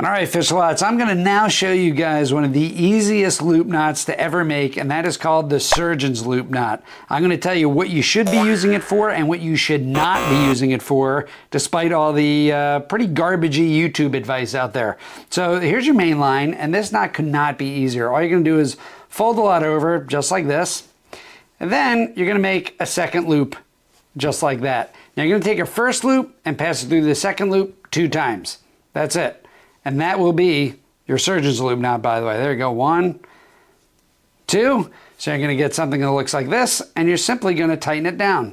All right, fish lots, I'm going to now show you guys one of the easiest loop knots to ever make, and that is called the surgeon's loop knot. I'm going to tell you what you should be using it for and what you should not be using it for, despite all the pretty garbagey YouTube advice out there. So here's your main line, and this knot could not be easier. All you're going to do is fold the knot over just like this, and then you're going to make a second loop just like that. Now you're going to take your first loop and pass it through the second loop 2 times. That's it. And that will be your surgeon's loop knot, by the way. There you go, 1, 2. So you're going to get something that looks like this, and you're simply going to tighten it down.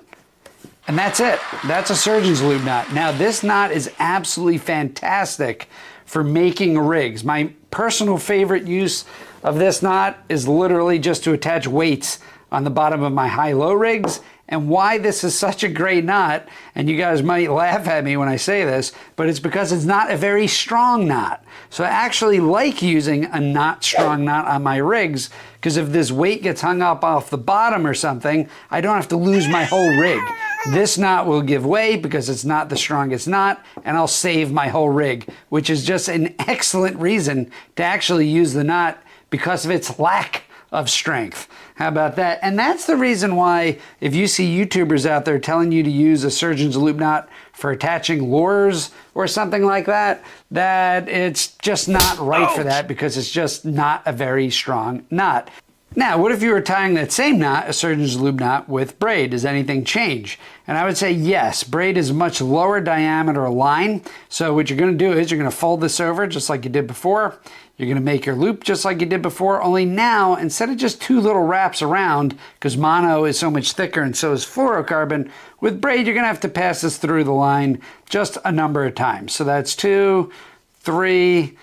And that's it. That's a surgeon's loop knot. Now, this knot is absolutely fantastic for making rigs. My personal favorite use of this knot is literally just to attach weights on the bottom of my high-low rigs. And why this is such a great knot, and you guys might laugh at me when I say this, but it's because it's not a very strong knot. So I actually like using a not strong knot on my rigs, because if this weight gets hung up off the bottom or something, I don't have to lose my whole rig. This knot will give way because it's not the strongest knot, and I'll save my whole rig, which is just an excellent reason to actually use the knot because of its lack of strength. How about that? And that's the reason why, if you see YouTubers out there telling you to use a surgeon's loop knot for attaching lures or something like that, that it's just not right for that, because it's just not a very strong knot. Now, what if you were tying that same knot, a surgeon's loop knot, with braid? Does anything change? And I would say yes. Braid is a much lower diameter line. So what you're going to do is you're going to fold this over just like you did before. You're going to make your loop just like you did before, only now, instead of just 2 little wraps around, because mono is so much thicker and so is fluorocarbon, with braid you're going to have to pass this through the line just a number of times. So that's 2, 3,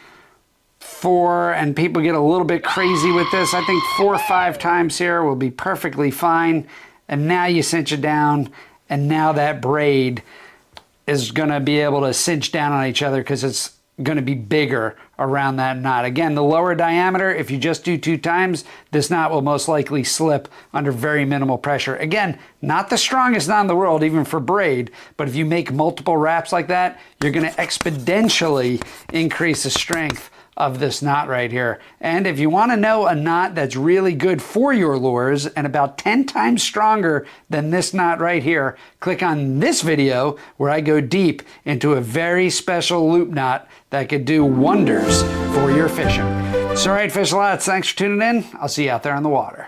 4, and people get a little bit crazy with this. I think 4 or 5 times here will be perfectly fine. And now you cinch it down, and now that braid is going to be able to cinch down on each other because it's going to be bigger around that knot. Again, the lower diameter, if you just do 2 times, this knot will most likely slip under very minimal pressure. Again, not the strongest knot in the world, even for braid, but if you make multiple wraps like that, you're going to exponentially increase the strength of this knot right here. And if you want to know a knot that's really good for your lures and about 10 times stronger than this knot right here, click on this video where I go deep into a very special loop knot that could do wonders for your fishing. So all right, fish lots, thanks for tuning in. I'll see you out there on the water.